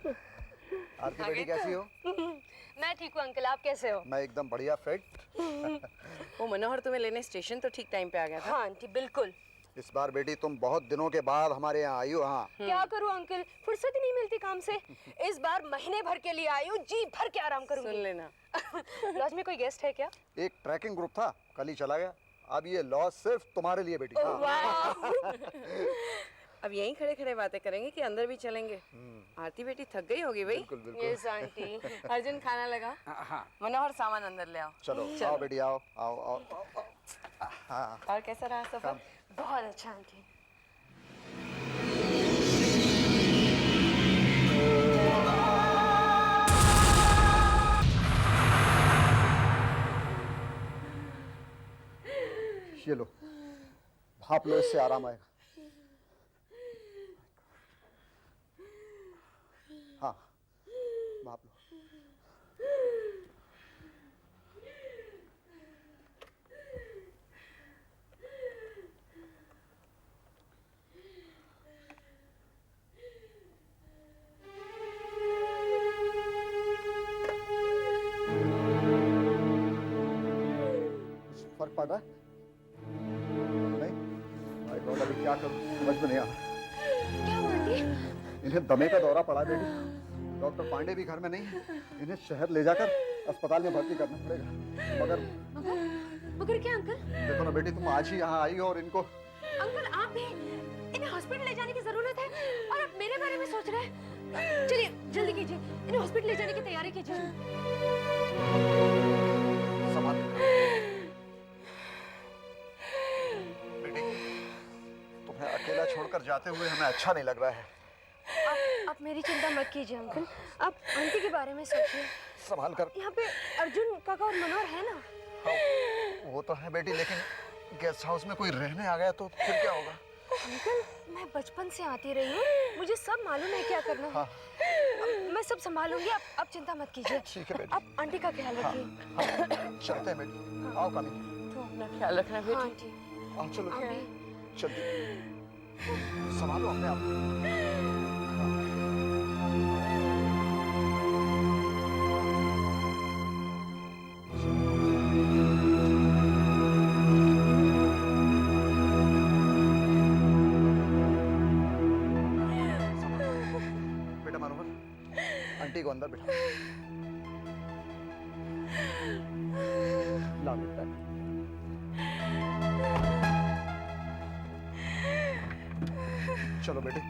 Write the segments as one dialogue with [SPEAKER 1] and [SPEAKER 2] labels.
[SPEAKER 1] आरती बेटी कैसी हो?
[SPEAKER 2] मैं ठीक हूँ अंकल, आप कैसे हो?
[SPEAKER 1] मैं एकदम बढ़िया फिट।
[SPEAKER 3] वो मनोहर तुम्हें लेने स्टेशन तो ठीक टाइम पे आ गया था।
[SPEAKER 2] हाँ आंटी बिल्कुल।
[SPEAKER 1] इस बार बेटी तुम बहुत दिनों के बाद हमारे यहाँ आई हो। हाँ
[SPEAKER 2] क्या करूँ अंकल, फुर्सत ही नहीं मिलती काम से। इस बार महीने भर के लिए आई हूँ, जी भर के आराम करूँगी।
[SPEAKER 3] सुन लेना।
[SPEAKER 2] लॉज में कोई गेस्ट है क्या?
[SPEAKER 1] एक ट्रैकिंग ग्रुप था, कल ही चला गया। अब ये लॉज सिर्फ तुम्हारे लिए बेटी। हाँ।
[SPEAKER 2] वाह।
[SPEAKER 3] अब यहीं खड़े खड़े बातें करेंगे कि अंदर भी चलेंगे? आरती बेटी थक गई होगी भाई।
[SPEAKER 1] बिल्कुल बिल्कुल।
[SPEAKER 2] Yes aunty.
[SPEAKER 3] अर्जुन खाना लगा।
[SPEAKER 1] हाँ
[SPEAKER 3] मनोहर सामान अंदर ले आओ।
[SPEAKER 1] चलो आओ बेटी, आओ आओ आओ, आओ, आओ। हाँ
[SPEAKER 3] और कैसा रहा सफर?
[SPEAKER 2] बहुत अच्छा आंटी।
[SPEAKER 1] ये लो, भाप लो, इससे आराम आएगा। हाँ भाप लो। फर्क पड़ रहा है? नहीं? माय गॉड, अभी क्या करूं समझ में नहीं आ रहा।
[SPEAKER 2] क्या हुआ आंटी?
[SPEAKER 1] इन्हें दमे का दौरा पड़ा बेटी। डॉक्टर पांडे भी घर में नहीं है। इन्हें शहर ले जाकर अस्पताल में भर्ती करना पड़ेगा।
[SPEAKER 2] मगर क्या अंकल?
[SPEAKER 1] देखो ना बेटी, तुम आज ही यहाँ आई हो और इनको।
[SPEAKER 2] अंकल आप भी इन्हें हॉस्पिटल ले जाने की जरूरत है और आप मेरे बारे में सोच रहे हैं। चलिए जल्दी कीजिए, इन्हें हॉस्पिटल ले जाने की तैयारी कीजिए।
[SPEAKER 1] संभाल बेटी, तुम्हें अकेला छोड़कर जाते हुए हमें अच्छा नहीं लग रहा है।
[SPEAKER 2] आप मेरी चिंता मत कीजिए अंकल, आप आंटी के बारे में सोचिए।
[SPEAKER 1] संभाल कर।
[SPEAKER 2] यहाँ पे अर्जुन काका और मनोहर है ना?
[SPEAKER 1] हाँ, वो तो है बेटी, लेकिन गेस्ट हाउस में कोई रहने आ गया तो फिर क्या होगा?
[SPEAKER 2] अंकल मैं बचपन से आती रही हूँ, मुझे सब मालूम है क्या करना है।
[SPEAKER 1] हाँ।
[SPEAKER 2] मैं सब संभालूंगी, आप चिंता मत कीजिए।
[SPEAKER 1] ठीक है बेटी।
[SPEAKER 2] आप आंटी का ख्याल रखिए।
[SPEAKER 1] हाँ, चलते हैं बेटी। आओ कामी।
[SPEAKER 3] तो अपना ख्याल रखना
[SPEAKER 2] हाँ
[SPEAKER 3] बेटी।
[SPEAKER 2] आंटी।
[SPEAKER 1] आओ चलो
[SPEAKER 2] आप भी।
[SPEAKER 1] जल्दी। संभालो अपने आप। बेटा मनोहर, आंटी को अंदर बिठा। ला बेटा। चलो बेटे,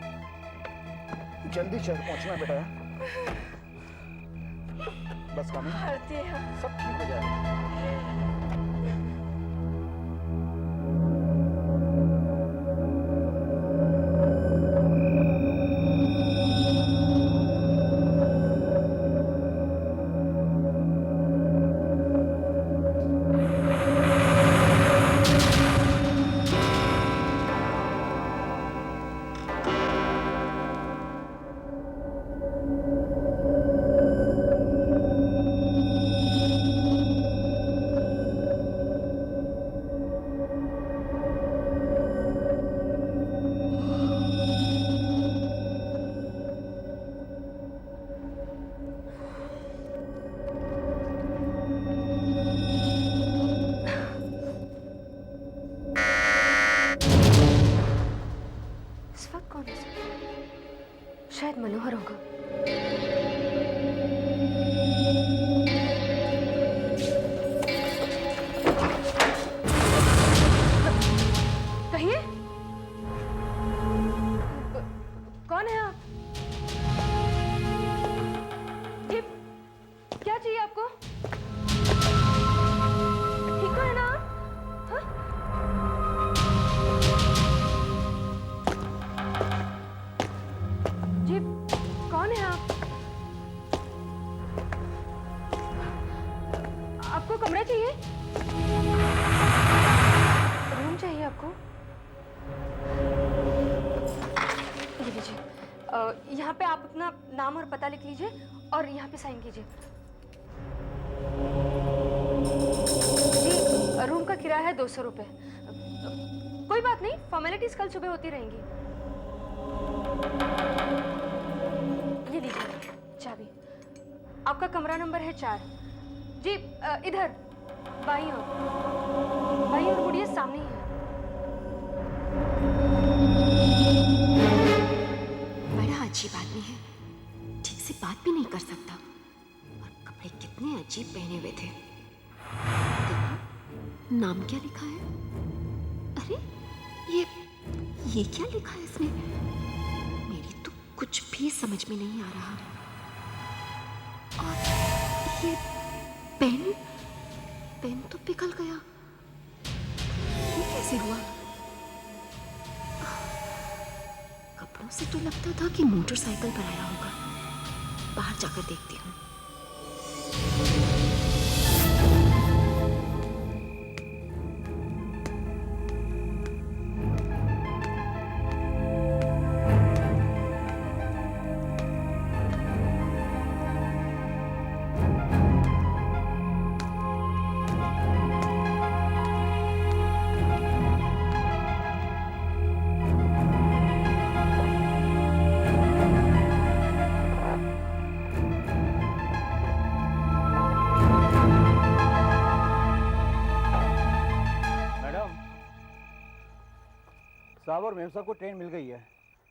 [SPEAKER 1] जल्दी शहर पहुंचना है बेटा। बस कामी, सब ठीक हो जाएगा।
[SPEAKER 2] शायद मनोहर होगा। कहिए, कौन है आप? जी, क्या चाहिए आपको? ठीक तो है ना आप? हाँ? जी, कौन है आप? आपको कमरा चाहिए? रूम चाहिए आपको? ये लीजिए, यहाँ पे आप अपना नाम और पता लिख लीजिए और यहाँ पे साइन कीजिए। जी, रूम का किराया है 200 रुपये। कोई बात नहीं, फॉर्मेलिटीज कल सुबह होती रहेंगी। ये ये लीजिए चाबी। आपका कमरा नंबर है 4। जी इधर बाईं ओर मुड़िए, सामने ही है।
[SPEAKER 4] बड़ा अजीब आदमी है, ठीक से बात भी नहीं कर सकता और कपड़े कितने अजीब पहने हुए थे। देखो नाम क्या लिखा है? अरे ये क्या लिखा है इसमें? मेरी तो कुछ भी समझ में नहीं आ रहा। और ये पेन तो पिघल गया। ये कैसे हुआ? कपड़ों से तो लगता था कि मोटरसाइकिल पर आया होगा। बाहर जाकर देखती हूँ।
[SPEAKER 5] साहब और मेम साहब को ट्रेन मिल गई है,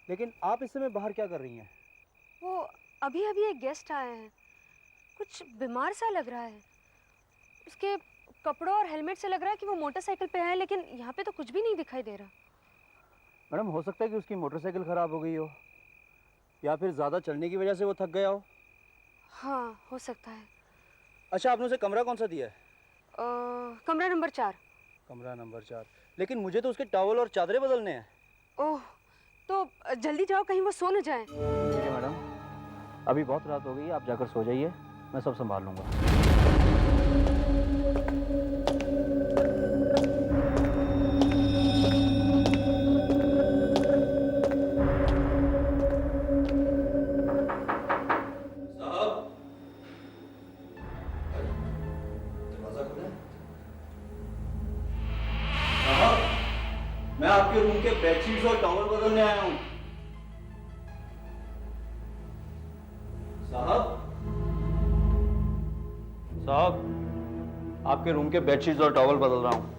[SPEAKER 5] लेकिन आप इस समय बाहर क्या कर रही हैं?
[SPEAKER 2] वो अभी एक गेस्ट आए हैं, कुछ बीमार सा लग रहा है। उसके कपड़ों और हेलमेट से लग रहा है कि वो मोटरसाइकिल पे है, लेकिन यहाँ पे तो कुछ भी नहीं दिखाई दे रहा।
[SPEAKER 5] मैडम हो सकता है कि उसकी मोटरसाइकिल ख़राब हो गई हो या फिर ज़्यादा चलने की वजह से वो थक गया हो।
[SPEAKER 2] हाँ हो सकता है।
[SPEAKER 5] अच्छा, आपने उसे कमरा कौन सा दिया है?
[SPEAKER 2] कमरा नंबर 4।
[SPEAKER 5] कमरा नंबर 4, लेकिन मुझे तो उसके टॉवल और चादरें बदलने हैं।
[SPEAKER 2] ओह, तो जल्दी जाओ, कहीं वो सो न जाए।
[SPEAKER 5] ठीक है मैडम, अभी बहुत रात हो गई है, आप जाकर सो जाइए, मैं सब संभाल लूँगा। मैं आपके रूम के बेडशीट्स और टॉवल बदलने आया हूँ। साहब, आपके रूम के बेडशीट्स और टॉवल बदल रहा हूँ।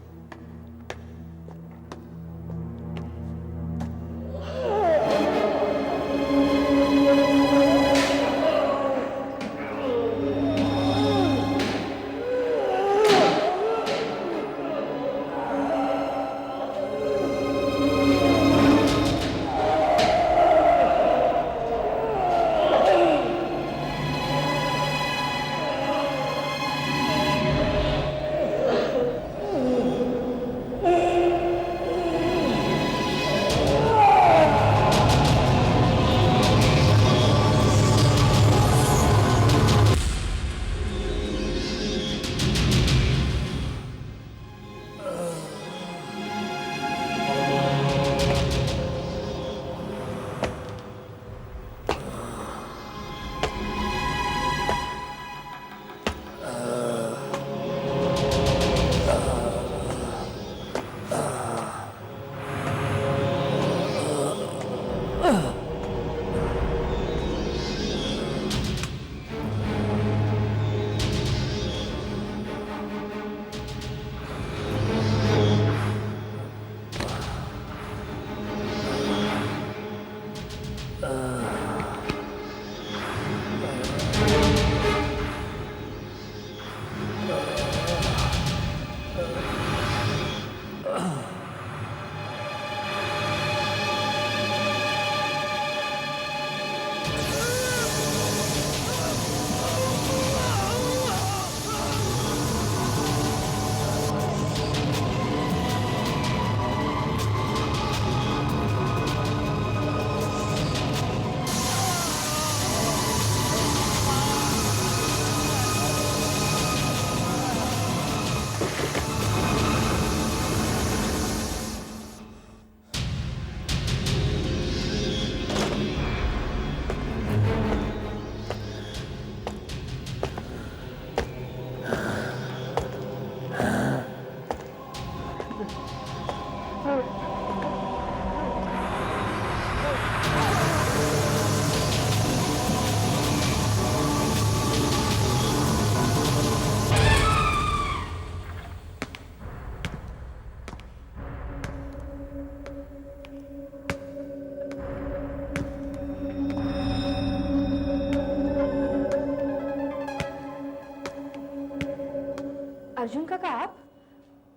[SPEAKER 2] आप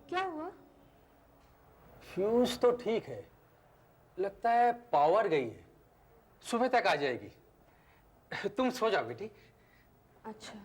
[SPEAKER 2] क्या हुआ?
[SPEAKER 6] फ्यूज तो ठीक है, लगता है पावर गई है, सुबह तक आ जाएगी। तुम सो जाओ बेटी।
[SPEAKER 2] अच्छा।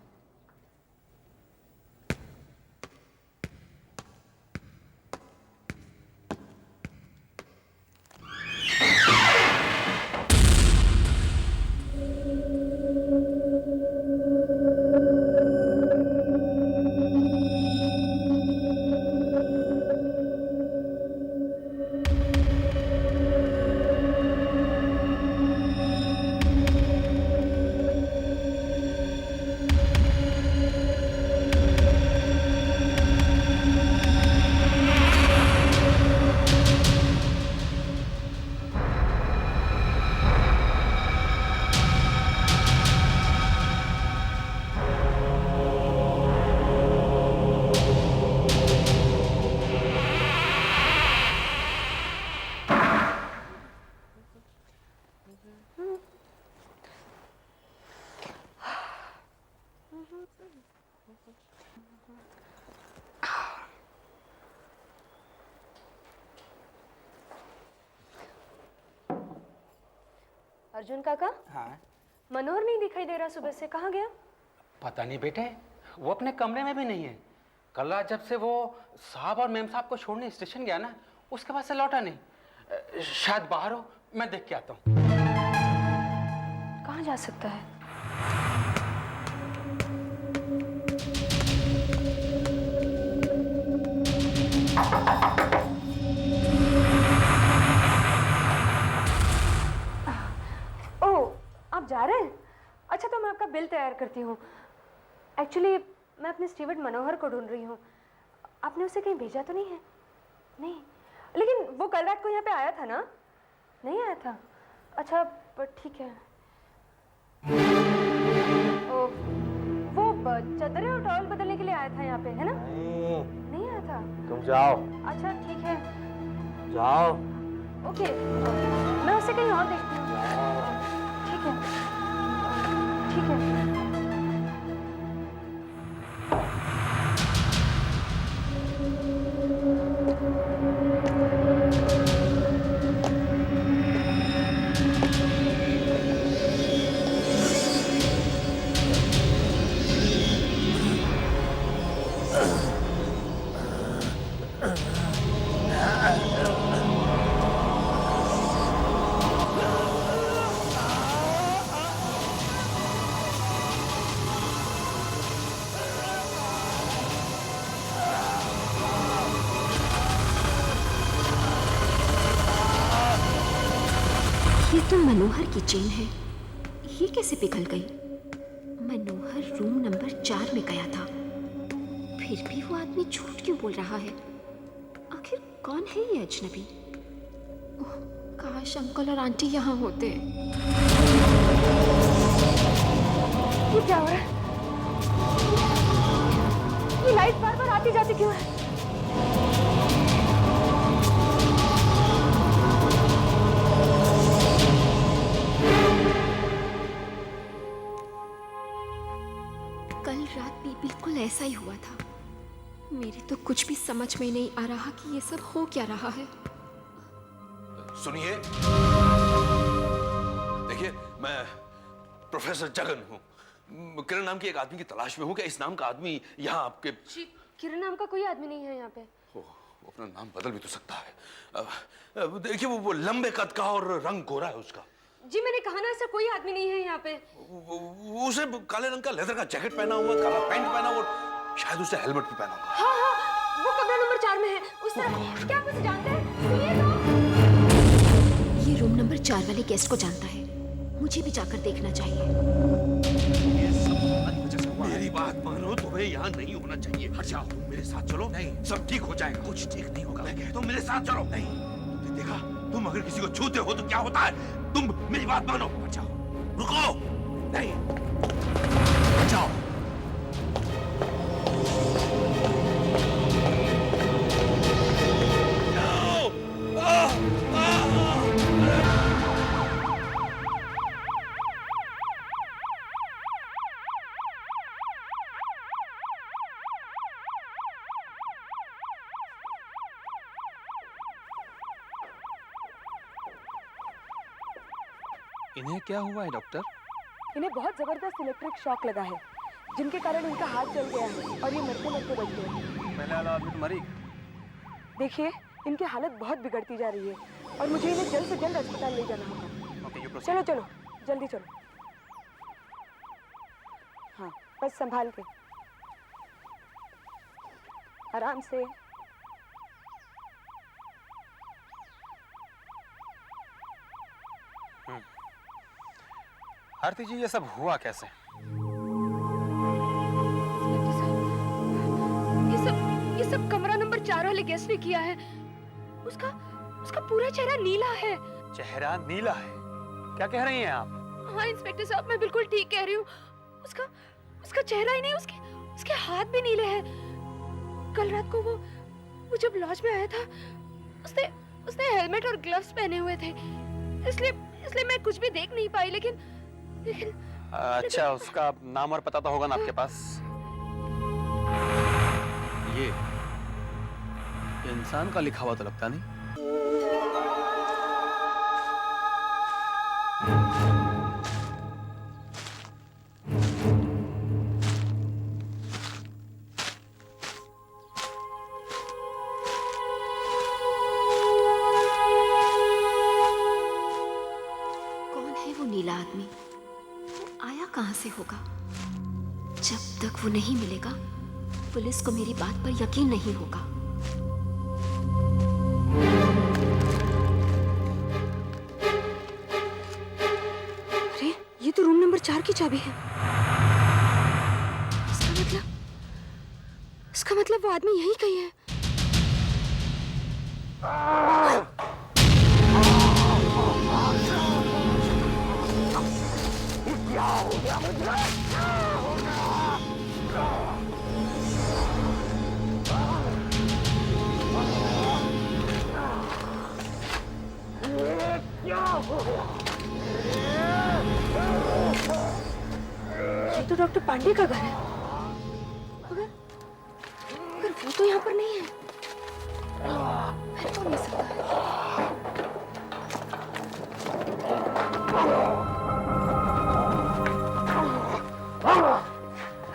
[SPEAKER 2] अर्जुन काका,
[SPEAKER 6] हाँ,
[SPEAKER 2] मनोहर नहीं दिखाई दे रहा सुबह से, कहाँ गया?
[SPEAKER 6] पता नहीं बेटे, वो अपने कमरे में भी नहीं है। कल रात जब से वो साहब और मेम साहब को छोड़ने स्टेशन गया ना, उसके बाद से लौटा नहीं। शायद बाहर हो, मैं देख के आता हूँ।
[SPEAKER 2] कहाँ जा सकता है? ओह, आप जा रहे हैं? अच्छा, तो मैं आपका बिल तैयार करती हूँ। एक्चुअली मैं अपने स्टीवर्ड मनोहर को ढूंढ रही हूँ। आपने उसे कहीं भेजा तो नहीं है? नहीं, लेकिन वो कल रात को यहाँ पे आया था ना? नहीं आया था? अच्छा, पर ठीक है। ओ, वो चादरें और टॉवल बदलने के लिए आया था यहाँ पे, है ना? नहीं आया था?
[SPEAKER 5] तुम जाओ।
[SPEAKER 2] अच्छा, ठीक है।
[SPEAKER 5] जाओ।
[SPEAKER 2] ओके, मैं उसे कहीं और देखती हूँ। ठीक है, ठीक है।
[SPEAKER 4] ये तो मनोहर की चेन है, ये कैसे पिघल गई? मनोहर रूम नंबर 4 में गया था, फिर भी वो आदमी झूठ क्यों बोल रहा है? आखिर कौन है ये अजनबी? ओह, काश अंकल और आंटी यहाँ होते।
[SPEAKER 2] ये क्या हो रहा है? ये लाइट बार बार आती जाती क्यों है?
[SPEAKER 4] कल रात भी बिल्कुल ऐसा ही हुआ था। मेरे तो कुछ भी समझ में नहीं आ रहा कि ये सब हो क्या रहा है।
[SPEAKER 7] सुनिए, देखिए, मैं प्रोफेसर जगन हूँ। किरण नाम के एक आदमी की तलाश में हूँ। क्या इस नाम का आदमी यहाँ आपके?
[SPEAKER 2] किरण नाम का कोई आदमी नहीं है यहाँ पे।
[SPEAKER 7] वो अपना नाम बदल भी तो सकता है। देखिए, वो लंबे कद का और रंग गोरा है उसका।
[SPEAKER 2] जी, मैंने कहा ना, ऐसा कोई आदमी नहीं है यहाँ पे।
[SPEAKER 7] उसे काले रंग का लेदर का जैकेट पहना हुआ, काला पैंट पहना हुआ, और शायद उसे हेलमेट भी पहना हुआ।
[SPEAKER 2] हाँ हाँ, वो कमरा नंबर 4 में है, उस तरफ। क्या आप उसे जानते हैं? सुनिए तो।
[SPEAKER 4] ये रूम नंबर 4 वाले गेस्ट को जानता है, मुझे भी जाकर देखना चाहिए।
[SPEAKER 7] मेरी बात मानो, तुम्हें यहाँ नहीं होना चाहिए। हट जाओ, तुम मेरे साथ चलो। नहीं, सब ठीक हो जाएगा। कुछ ठीक नहीं होगा। मैं कहता हूँ मेरे साथ चलो। नहीं, तुमने देखा, तुम अगर किसी को छूते हो तो क्या होता है? तुम मेरी बात मानो। हट जाओ, रुको। नहीं, हट जाओ।
[SPEAKER 6] इन्हें क्या हुआ है डॉक्टर?
[SPEAKER 2] इन्हें बहुत जबरदस्त इलेक्ट्रिक शॉक लगा है, जिनके कारण इनका हाथ जल गया है और ये मरते मरते बच गए।
[SPEAKER 5] पहले वाला आदमी तो मरी।
[SPEAKER 2] देखिए, इनकी हालत बहुत बिगड़ती जा रही है और मुझे इन्हें जल्द से जल्द अस्पताल ले जाना होगा।
[SPEAKER 5] Okay, you proceed.
[SPEAKER 2] चलो चलो, जल्दी चलो। हाँ, बस संभाल के, आराम से।
[SPEAKER 6] आरती जी, ये सब हुआ कैसे?
[SPEAKER 2] ये सब कमरा नंबर 4 वाले गेस्ट ने किया है। उसका उसका पूरा चेहरा नीला है।
[SPEAKER 6] चेहरा नीला है? क्या कह रही हैं आप?
[SPEAKER 2] हाँ इंस्पेक्टर साहब, मैं बिल्कुल ठीक कह रही हूँ। उसका चेहरा ही नहीं, उसके हाथ भी नीले हैं। कल रात को वो जब लॉज में आया था, उसने हेलमेट और ग्लव्स पहने हुए थे, इसलिए मैं कुछ भी देख नहीं पाई। लेकिन
[SPEAKER 6] अच्छा, उसका नाम और पता तो होगा ना आपके पास? ये इंसान का लिखा हुआ तो लगता नहीं।
[SPEAKER 4] कौन है वो नीला आदमी? वो आया कहां से होगा? जब तक वो नहीं मिलेगा, पुलिस को मेरी बात पर यकीन नहीं होगा।
[SPEAKER 2] अरे, ये तो रूम नंबर 4 की चाबी है। इसका मतलब वो आदमी यहीं कहीं है। ये तो डॉक्टर पांडे का घर है। अगर वो तो यहाँ पर नहीं है, फिर कौन हो सकता है?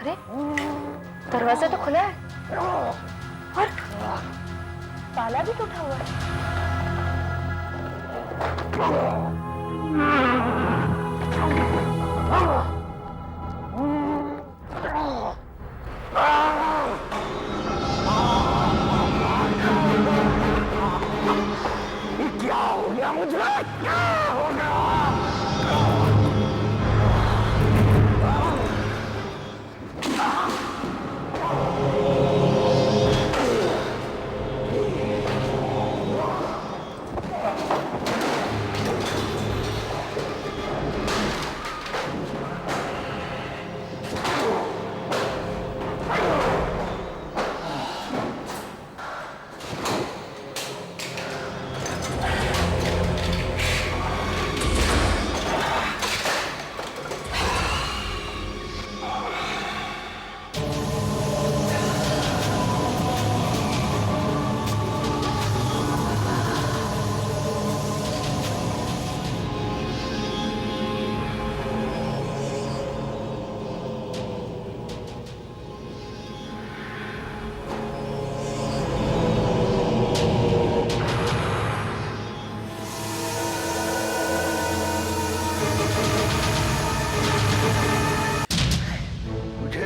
[SPEAKER 2] अरे, दरवाजा तो खुला है और ताला भी टूटा हुआ है।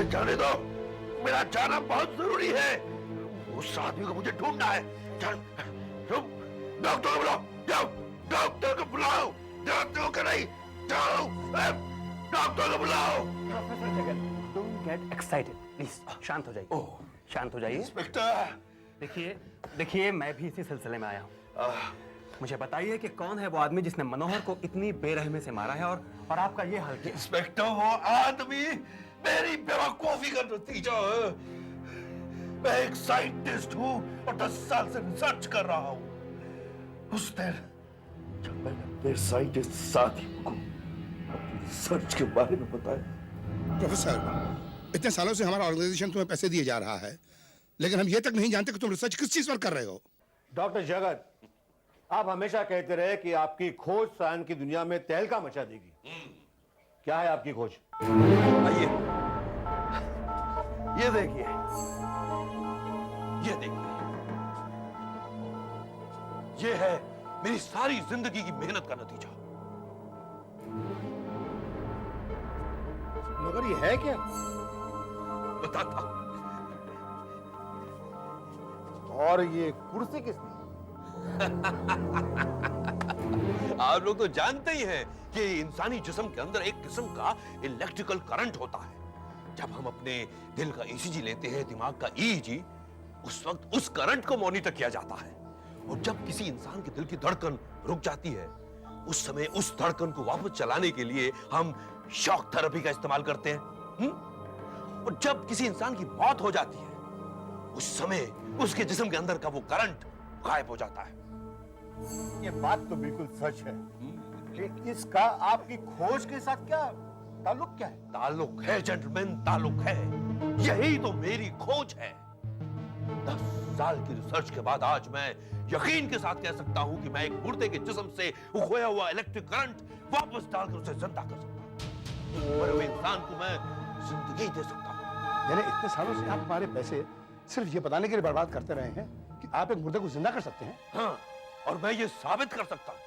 [SPEAKER 7] जाने दो, मेरा जाना बहुत जरूरी है। उस आदमी को मुझे ढूंढना है। तुम डॉक्टर को बुलाओ, जाओ डॉक्टर को बुलाओ। डॉक्टर को नहीं, जाओ डॉक्टर को बुलाओ।
[SPEAKER 6] Professor Jagan, don't get excited please. शांत हो जाइए, शांत हो जाइए।
[SPEAKER 7] इंस्पेक्टर,
[SPEAKER 6] देखिए मैं भी इसी सिलसिले में आया हूँ। मुझे बताइए कि कौन है वो आदमी जिसने मनोहर को इतनी बेरहमी से मारा है और आपका ये हाल किया?
[SPEAKER 7] इंस्पेक्टर, वो आदमी मेरी बेवकूफी का नतीजा है। मैं एक साइंटिस्ट हूँ और 10 साल से रिसर्च कर रहा हूँ। उस दिन जब मैंने अपने साइंटिस्ट साथियों को अपनी रिसर्च के बारे में बताया।
[SPEAKER 8] प्रोफेसर, इतने सालों से हमारा ऑर्गेनाइजेशन तुम्हें पैसे दिए जा रहा है, लेकिन हम ये तक नहीं जानते कि तुम रिसर्च किस चीज पर कर रहे हो।
[SPEAKER 5] डॉक्टर जगत,
[SPEAKER 9] आप हमेशा कहते रहे कि आपकी खोज सायन की दुनिया में तहलका मचा देगी। क्या है आपकी खोज?
[SPEAKER 7] आइए, ये देखिए, ये देखिए, ये है मेरी सारी जिंदगी की मेहनत का नतीजा।
[SPEAKER 9] मगर ये है क्या?
[SPEAKER 7] बताता।
[SPEAKER 9] और ये कुर्सी किसने?
[SPEAKER 7] आप लोग तो जानते ही हैं कि इंसानी जिस्म के अंदर एक किस्म का इलेक्ट्रिकल करंट होता है। जब हम अपने दिल का ईसीजी लेते हैं, दिमाग का ईईजी, उस वक्त उस करंट को मॉनिटर किया जाता है। और जब किसी इंसान के दिल की धड़कन रुक जाती है, उस समय उस धड़कन को वापस चलाने के लिए हम शॉक थेरेपी का इस्तेमाल करते हैं। और जब किसी इंसान की मौत हो जाती है, उस समय उसके जिस्म के अंदर का वो करंट गायब हो जाता है।
[SPEAKER 9] ये बात तो बिल्कुल सच है, लेकिन इसका आपकी खोज के साथ क्या ताल्लुक क्या है?
[SPEAKER 7] ताल्लुक है जेंटलमैन, ताल्लुक है। यही तो मेरी खोज है। 10 साल की रिसर्च के बाद आज मैं यकीन के साथ कह सकता हूं कि मैं एक मुर्दे के जिस्म से खोया हुआ इलेक्ट्रिक करंट वापस डालकर उसे जिंदा कर सकता हूं। मरे हुए इंसान को मैं जिंदगी दे सकता हूं।
[SPEAKER 8] यानी इतने सालों से आप हमारे पैसे सिर्फ ये बताने के लिए बर्बाद करते रहे हैं कि आप एक मुर्दे को जिंदा कर सकते हैं।
[SPEAKER 7] हाँ, और मैं ये साबित कर सकता हूं।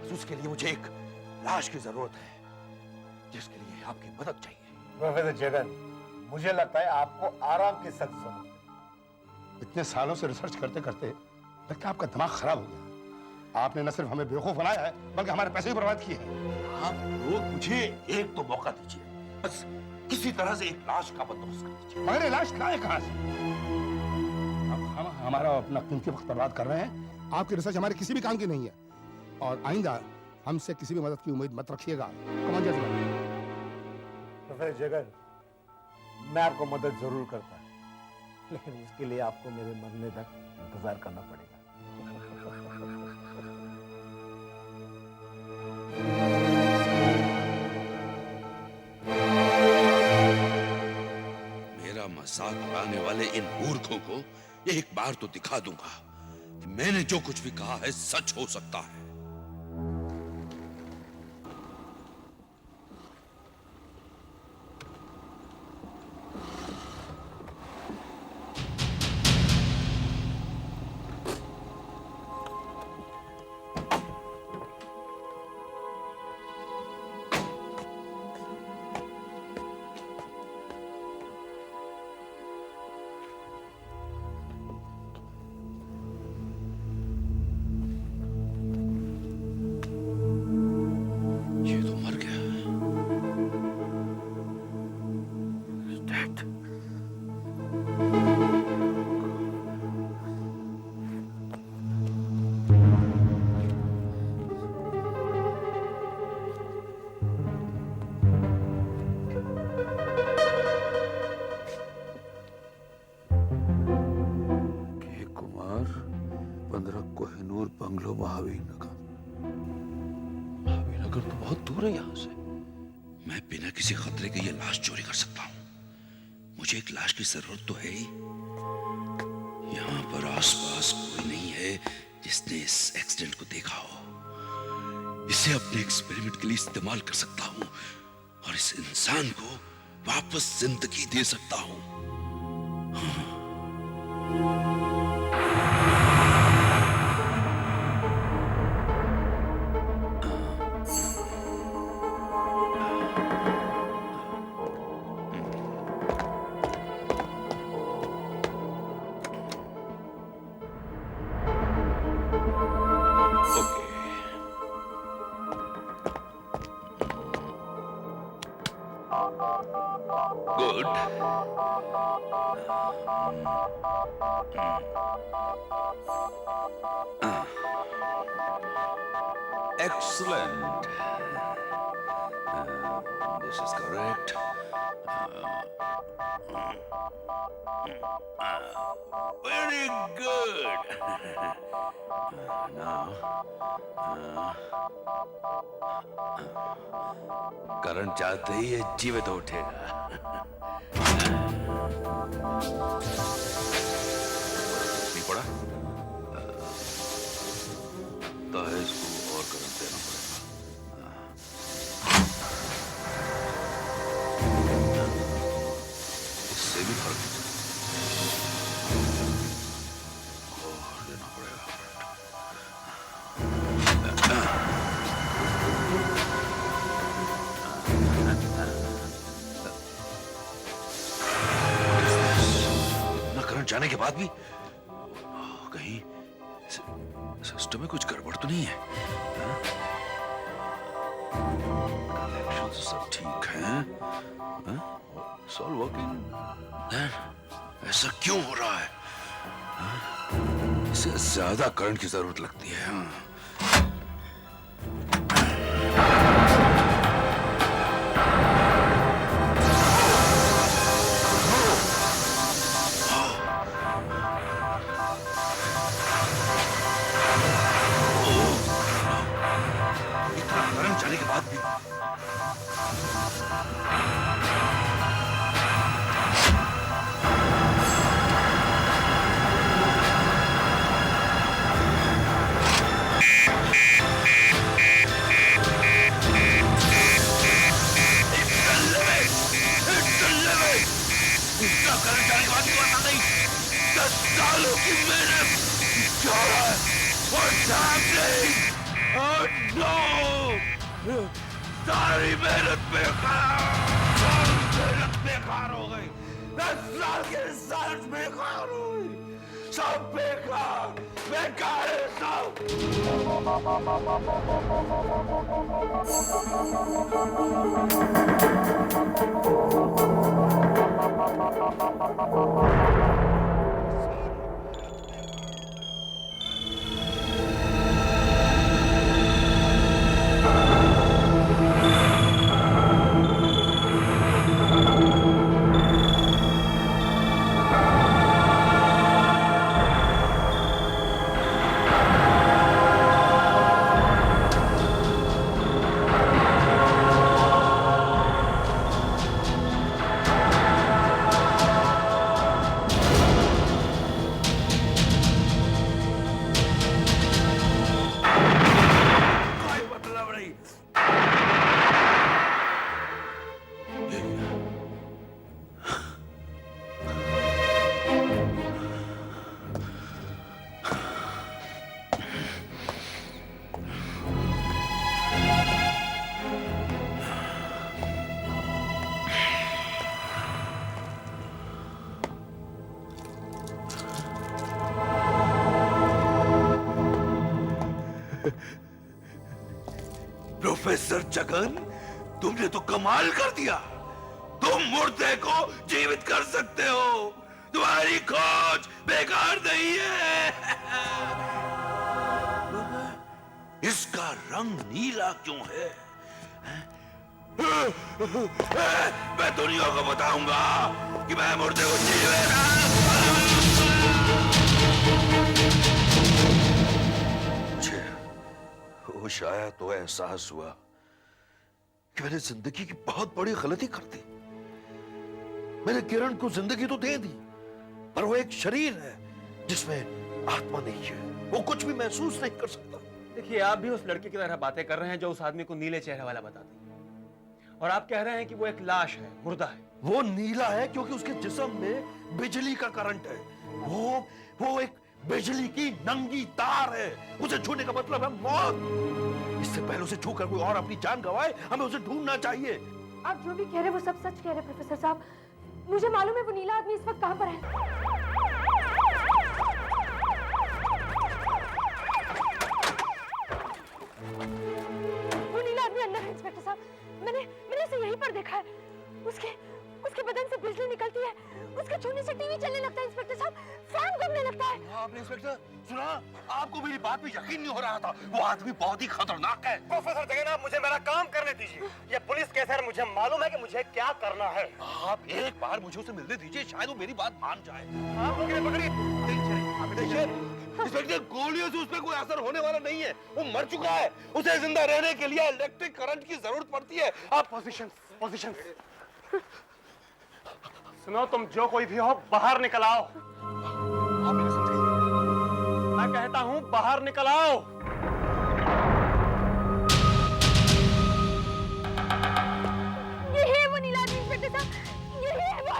[SPEAKER 7] बस उसके लिए मुझे एक लाश की जरूरत है, जिसके लिए आपकी मदद चाहिए।
[SPEAKER 9] प्रोफेसर जगन, मुझे लगता है आपको आराम की सख्त जरूरत है।
[SPEAKER 8] इतने सालों से रिसर्च करते करते लगता है आपका दिमाग खराब हो गया। आपने न सिर्फ हमें बेवकूफ बनाया है, बल्कि हमारे पैसे भी बर्बाद किए हैं।
[SPEAKER 7] आप लोग मुझे एक तो मौका दीजिए, बस किसी तरह से एक लाश का बंदोबस्त कर दीजिए।
[SPEAKER 8] मगर ये लाश लाए कहां से? हम हमारा अपना कीमती वक्त बर्बाद कर रहे हैं। आपकी रिसर्च हमारे किसी भी काम की नहीं है, और आइंदा हमसे किसी भी मदद की उम्मीद मत रखिएगा। कमान जजमेंट।
[SPEAKER 9] प्रोफेसर जगन, मैं आपको मदद जरूर करता, लेकिन उसके लिए आपको मेरे मरने तक इंतजार करना पड़ेगा।
[SPEAKER 7] मेरा मजाक उड़ाने वाले इन मूर्खों को एक बार तो दिखा दूंगा कि मैंने जो कुछ भी कहा है सच हो सकता है। बंगलो महावीर नगर। महावीर नगर तो बहुत दूर है यहाँ से। मैं बिना किसी खतरे के ये लाश चोरी कर सकता हूँ। मुझे एक लाश की जरूरत तो है ही। यहाँ पर आसपास कोई नहीं है जिसने इस एक्सीडेंट को देखा हो। इसे अपने एक्सपेरिमेंट के लिए इस्तेमाल कर सकता हूँ और इस इंसान को वापस जिंदगी दे सकता हूँ। Good. Excellent. This is correct. Very good. Now, current जाते ही ये जीवित उठेगा। नहीं पड़ा? लगता है इसको और करंट देना पड़ेगा। इससे भी फर्क और देना पड़ेगा। ना करंट जाने के बाद भी कहीं सिस्टम में कुछ गड़बड़ तो नहीं है? कनेक्शन सब ठीक है? All working. ऐसा क्यों हो रहा है? इसे ज्यादा करंट की जरूरत लगती है। इतना करंट जाने के बाद भी करंट जाने के बाद भी पता नहीं 10 सालों की मेहनत क्या हो रहा है? What's happening? Oh no! सारी मेहनत बेकार हो गई। 10 साल की रिसर्च बेकार हो गई। सब बेकार है सब। प्रोफेसर जगन, तुमने तो कमाल कर दिया। तुम मुर्दे को जीवित कर सकते हो। तुम्हारी खोज बेकार नहीं है। इसका रंग नीला क्यों है? मैं दुनिया को बताऊंगा कि मैं मुर्दे को जीवित। होश आया तो एहसास हुआ कि मैंने जिंदगी की बहुत बड़ी गलती कर दी। मैंने किरण को जिंदगी तो दे दी, पर वो एक शरीर है जिसमें आत्मा नहीं है। वो कुछ भी महसूस नहीं कर सकता।
[SPEAKER 5] देखिए, आप भी उस लड़के की तरह बातें कर रहे हैं जो उस आदमी को नीले चेहरे वाला बताती है, और आप कह रहे हैं कि वो एक लाश है, मुर्दा है।
[SPEAKER 7] वो नीला है क्योंकि उसके जिस्म में बिजली का करंट है। वो एक बिजली की नंगी तार है। उसे छूने का मतलब है मौत। इससे पहले उसे छूकर कोई और अपनी जान गंवाए, हमें उसे ढूंढना चाहिए।
[SPEAKER 2] आप जो भी कह रहे हैं वो सब सच कह रहे हैं प्रोफेसर साहब। मुझे मालूम है वो नीला आदमी इस वक्त कहाँ पर है। वो नीला आदमी अंदर है इंस्पेक्टर साहब। मैंने उसे यहीं पर देखा है। उसके बदन से बिजली निकलती है। उसके छूने से टीवी चलने लगता है इंस्पेक्टर साहब। फैन घूमने लगता है।
[SPEAKER 7] आपने इंस्पेक्टर सुना? आपको मेरी बात में यकीन नहीं हो रहा था। वो आदमी बहुत ही खतरनाक है।
[SPEAKER 9] प्रोफेसर जगन, आप मुझे मेरा काम करने दीजिए। ये पुलिस केस है, मुझे मालूम है कि मुझे क्या करना है।
[SPEAKER 7] आप एक बार मुझे उसे मिलने दीजिए, शायद वो मेरी बात मान जाए।
[SPEAKER 9] आप पकड़िए।
[SPEAKER 7] देखिए इंस्पेक्टर, गोलियों से उस पर कोई असर होने वाला नहीं है। वो मर चुका है। उसे जिंदा रहने के लिए इलेक्ट्रिक करंट की जरूरत पड़ती है। आप
[SPEAKER 9] पोजीशन सुनो, तुम जो कोई भी हो बाहर निकल आओ।
[SPEAKER 7] आप मेरे समझिए।
[SPEAKER 9] मैं कहता हूं बाहर निकल आओ।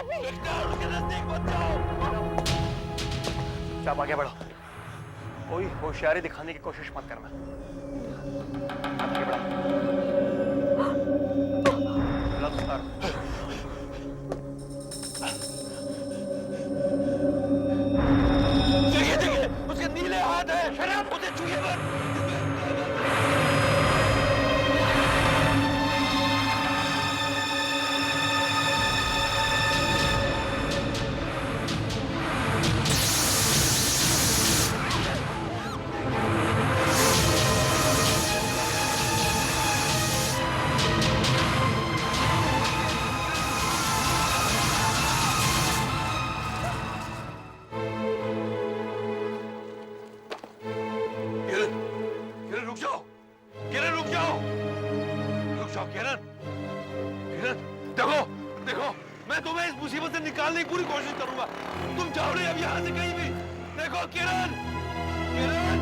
[SPEAKER 7] उसके नजदीक मत जाओ।
[SPEAKER 5] चुपचाप आगे बढ़ो, कोई होशियारी दिखाने की कोशिश मत करना। आगे बढ़ो। ग्लव्स उतारो।
[SPEAKER 7] देखिए देखिए, उसके नीले हाथ है, शराब उसे छुइए मत। किरण रुक जाओ, किरण रुक जाओ, रुक जाओ किरण। किरण देखो देखो, मैं तुम्हें इस मुसीबत से निकालने की पूरी कोशिश करूंगा। तुम जाओ नहीं अब यहाँ से कहीं भी। देखो किरण, किरण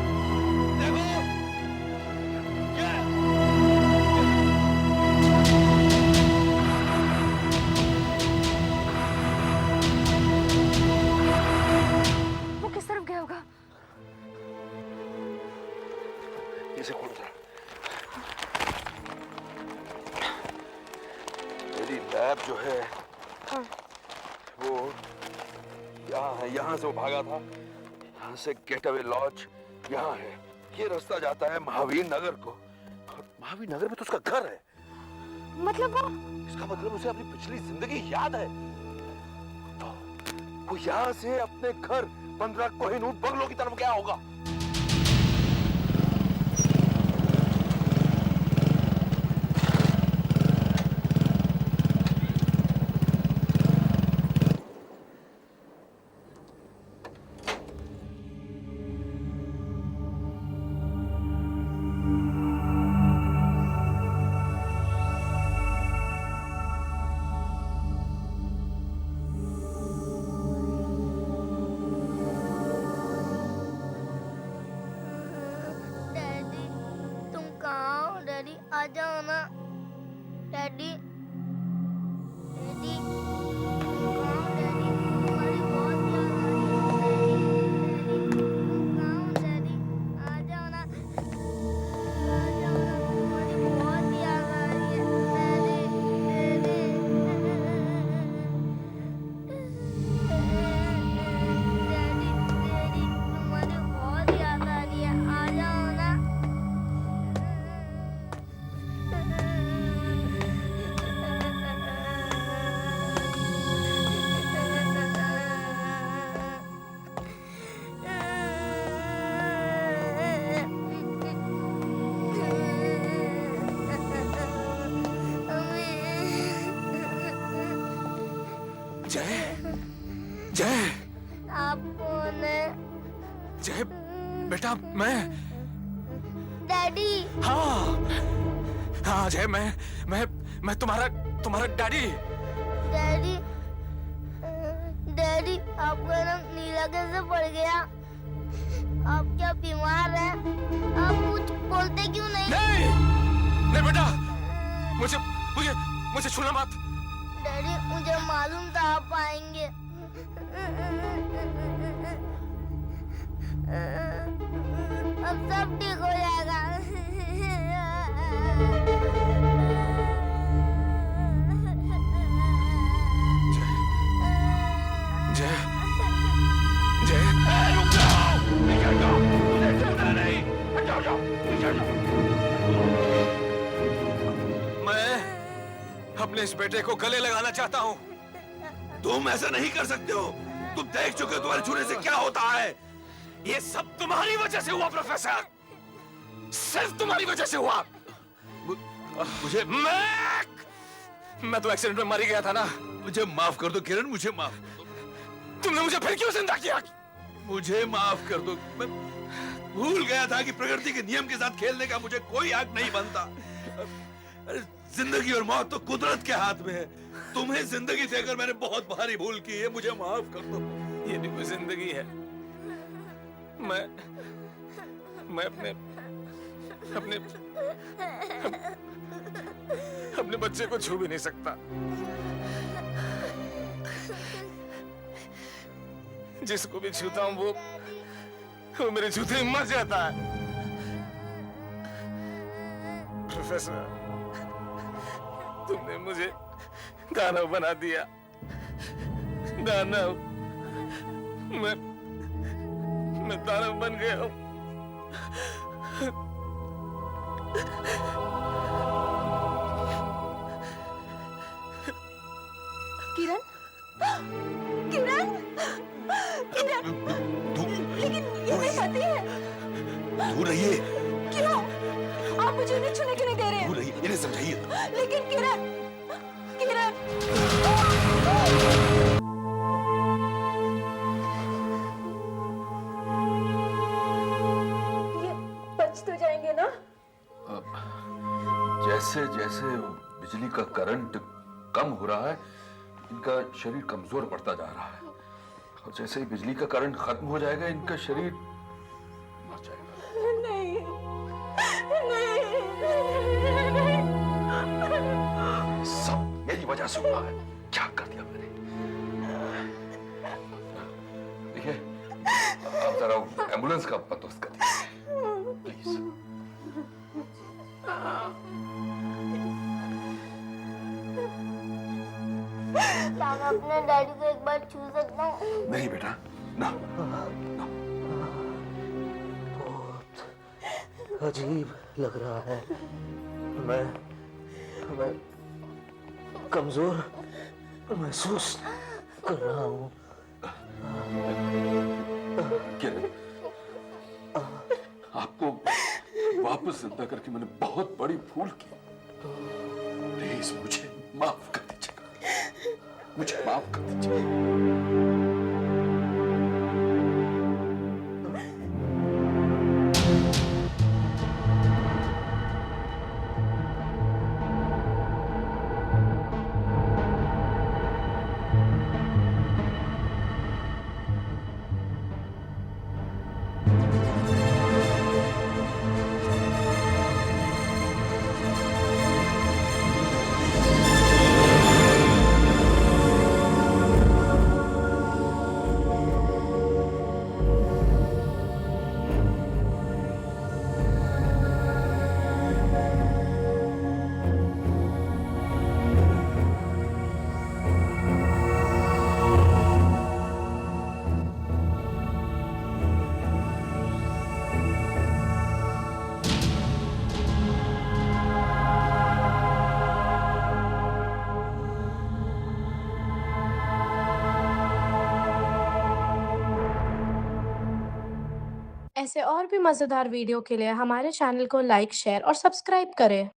[SPEAKER 7] देखो क्या
[SPEAKER 2] वो किस तरफ गया होगा?
[SPEAKER 7] इसे खोल दे। मेरी लैब जो है वो यहाँ है, यहाँ से वो भागा था। यहाँ से गेट अवे लॉज यहाँ है। ये रास्ता जाता है महावीर नगर को, और महावीर नगर में तो उसका घर है।
[SPEAKER 2] मतलब
[SPEAKER 7] इसका मतलब उसे अपनी पिछली जिंदगी याद है। तो वो यहाँ से अपने घर 15 कोहिनूर बंगलों की तरफ गया होगा।
[SPEAKER 10] डैडी तुम कहाँ हो? डैडी आ जाओ ना। डैडी डैडी तुम कहाँ हो? डैडी तुम्हारी बहुत याद आ रही है। डैडी तुम कहाँ हो? डैडी आ जाओ ना, आ जाओ ना, तुम्हारी बहुत याद आ रही है। डैडी डैडी तुम्हारी बहुत याद आ रही है, आ जाओ ना।
[SPEAKER 7] जय, जय,
[SPEAKER 10] आप कौन है?
[SPEAKER 7] जय बेटा, मैं
[SPEAKER 10] डैडी
[SPEAKER 7] हाँ हाँ जय, मैं तुम्हारा डैडी।
[SPEAKER 10] डैडी डैडी आपका रंग नीला कैसे पड़ गया? आप क्या बीमार हैं? आप कुछ बोलते क्यों नहीं?
[SPEAKER 7] नहीं बेटा, मुझे मुझे मुझे छूना मत।
[SPEAKER 10] डैडी मुझे मालूम था आप आएंगे। अब सब ठीक हो जाएगा।
[SPEAKER 7] जय, जय, रुक जाओ, निकल जाओ, मुझे छूना नहीं, जाओ जाओ, निकल जाओ। मैं अपने इस बेटे को गले लगाना चाहता हूँ। तुम ऐसा नहीं कर सकते हो। तुम देख चुके हो तुम्हारे छूने से क्या होता है। ये सब तुम्हारी वजह से हुआ प्रोफेसर, सिर्फ तुम्हारी वजह से हुआ। मुझे मैं तो एक्सीडेंट में मर ही गया था ना। मुझे माफ कर दो किरण, मुझे माफ कर दो। तुमने मुझे फिर क्यों जिंदा किया? मुझे माफ कर दो। मैं भूल गया था कि प्रकृति के नियम के साथ खेलने का मुझे कोई हक नहीं बनता। अरे जिंदगी और मौत तो कुदरत के हाथ में है। तुम्हें जिंदगी देकर मैंने बहुत भारी भूल की है, मुझे माफ कर दो। ये भी कोई जिंदगी है? मैं अपने बच्चे को छू भी नहीं सकता।
[SPEAKER 11] जिसको भी छूता हूँ वो मेरे जूते में मर जाता है। प्रोफेसर, तुमने मुझे दानव बना दिया। दानव, मैं दानव बन गया हूँ।
[SPEAKER 2] किरण, किरण, किरण, लेकिन ये मेरे पति है।
[SPEAKER 7] दूर रहिए,
[SPEAKER 2] क्यों? आप मुझे उन्हें छूने क्यों नहीं दे रहे?
[SPEAKER 7] दूर रहिए, इन्हें समझाइए।
[SPEAKER 2] लेकिन किरण, किरण, ये बच तो जाएंगे ना?
[SPEAKER 7] जैसे जैसे बिजली का करंट कम हो रहा है, इनका शरीर कमजोर पड़ता जा रहा है, और जैसे ही बिजली का करंट खत्म हो जाएगा, इनका शरीर मर जाएगा।
[SPEAKER 2] नहीं, नहीं।
[SPEAKER 7] सब मेरी वजह से हुआ है। क्या कर दिया मैंने? देखिए, आप जरा एम्बुलेंस का बंदोबस्त कर दीजिए, प्लीज।
[SPEAKER 10] क्या मैं अपने डैडी को एक बार छू सकता हूँ?
[SPEAKER 7] नहीं बेटा, ना, ना।
[SPEAKER 9] बहुत अजीब लग रहा है। मैं कमजोर महसूस कर रहा हूँ।
[SPEAKER 7] किरण, आपको वापस जिंदा करके मैंने बहुत बड़ी भूल की। प्लीज मुझे माफ कर दीजिएगा, मुझे माफ कर दीजिए।
[SPEAKER 12] ऐसे और भी मज़ेदार वीडियो के लिए हमारे चैनल को लाइक, शेयर और सब्सक्राइब करें।